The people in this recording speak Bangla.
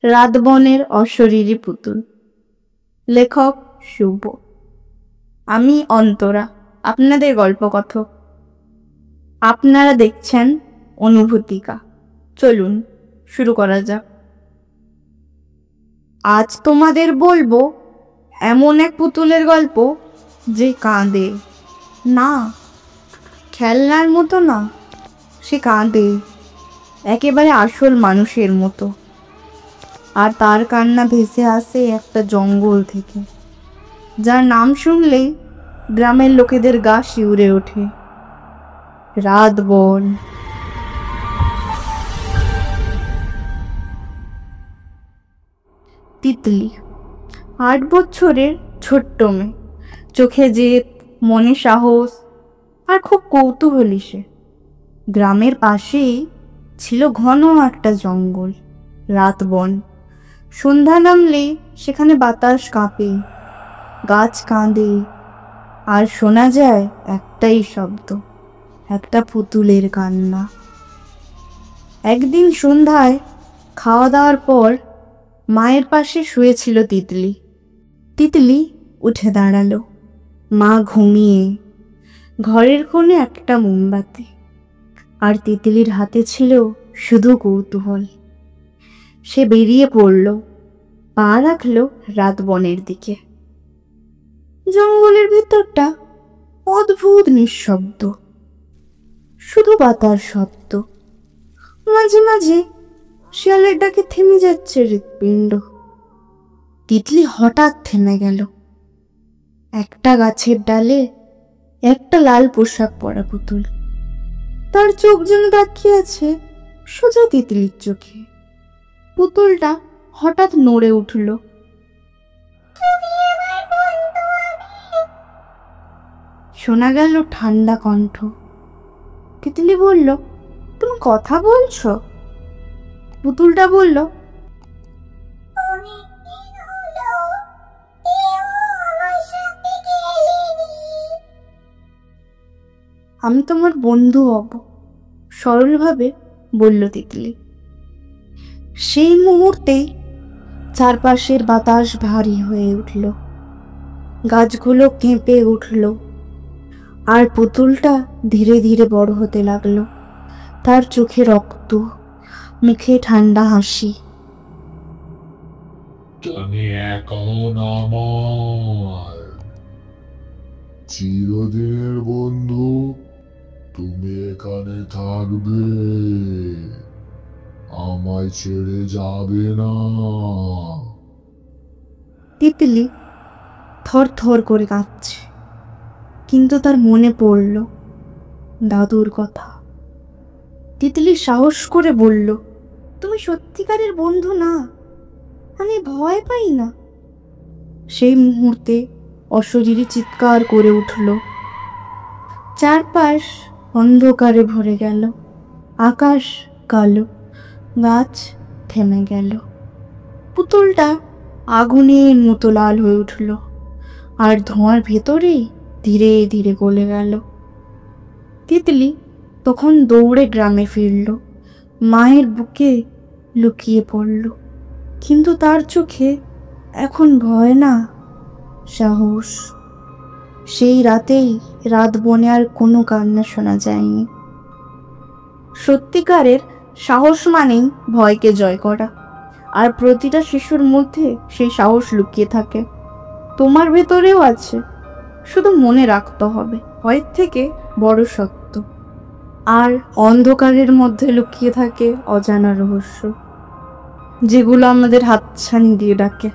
রাতবনের অশরীরী পুতুল। লেখক শুভ। আমি অন্তরা, আপনাদের গল্পকথক। আপনারা দেখছেন অনুভূতিকা। চলুন শুরু করা যাক। আজ তোমাদের বলবো এমন এক পুতুলের গল্প যে কাঁদে না, খেলনার মতো না, সে কাঁদে একেবারে আসল মানুষের মতো। আর তার কান্না ভেসে আসে একটা জঙ্গল থেকে, যার নাম শুনলেই গ্রামের লোকেদের গা শিউরে ওঠে। রাতবন। তিতলি 8 বছরের ছোট্ট মেয়ে, চোখে জেদ, মনে সাহস আর খুব কৌতূহলী সে। গ্রামের পাশেই ছিল ঘন একটা জঙ্গল, রাতবন। সন্ধ্যা নামলে সেখানে বাতাস কাঁপে, গাছ কাঁদে, আর শোনা যায় একটাই শব্দ, একটা পুতুলের কান্না। একদিন সন্ধ্যায় খাওয়া দাওয়ার পর মায়ের পাশে শুয়েছিল তিতলি। তিতলি উঠে দাঁড়ালো। মা ঘুমিয়ে, ঘরের কোণে একটা মোমবাতি, আর তিতলির হাতে ছিল শুধু কৌতূহল। সে বেরিয়ে পড়ল, পা রাখলো রাতবনের দিকে। জঙ্গলের ভেতরটা অদ্ভুত নিঃশব্দ, শুধু বাতার শব্দ। মাঝে মাঝে শিয়ালের ডাকে থেমে যাচ্ছে হৃৎপিণ্ড। তিতলি হঠাৎ থেমে গেল। একটা গাছের ডালে একটা লাল পোশাক পরা পুতুল, তার চোখ যেন তাকিয়ে আছে সোজা তিতলির চোখে। পুতুলটা হঠাৎ নড়ে উঠল। শোনা গেল ঠান্ডা কণ্ঠ। তিতলি বলল, তুমি কথা বলছো? পুতুলটা বলল, আমি তোমার বন্ধু হব, সরলভাবে বলল তিতলি। সেই মুহূর্তেই চারপাশের বাতাস ভারী হয়ে উঠল, গাছগুলো কেঁপে উঠল, আর পুতুলটা ধীরে ধীরে বড় হতে লাগলো। তার চোখে রক্ত, মুখে ঠান্ডা হাসি। তুমি এখন আমার চিরদিনের বন্ধু, তুমি এখানে থাকবে, আমায় ছেড়ে যাবে না। তিতলি থর থর করে কাঁপছে, কিন্তু তার মনে পড়ল দাদুর কথা। তিতলি সাহস করে বলল, তুমি সত্যিকারের বন্ধু না, আমি ভয় পাই না। সেই মুহূর্তে অশরীরী চিৎকার করে উঠল। চারপাশ অন্ধকারে ভরে গেল, আকাশ কালো, গাছ থেমে গেল। পুতুলটা আগুনের মতো লাল হয়ে উঠল, আর ধোঁয়ার ভেতরেই ধীরে ধীরে গলে গেল। তিতলি তখন দৌড়ে গ্রামে ফিরল, মায়ের বুকে লুকিয়ে পড়ল। কিন্তু তার চোখে এখন ভয় না, সাহস। সেই রাতেই রাতবনে আর কোনো কান্না শোনা যায়নি। সত্যিকারের সাহস মানেই ভয়কে জয় করা, আর প্রতিটা শিশুর মধ্যে সেই সাহস লুকিয়ে থাকে। তোমার ভেতরেও আছে, শুধু মনে রাখতে হবে ভয়ের থেকে বড় সত্য। আর অন্ধকারের মধ্যে লুকিয়ে থাকে অজানা রহস্য, যেগুলো আমাদের হাতছানি দিয়ে ডাকে।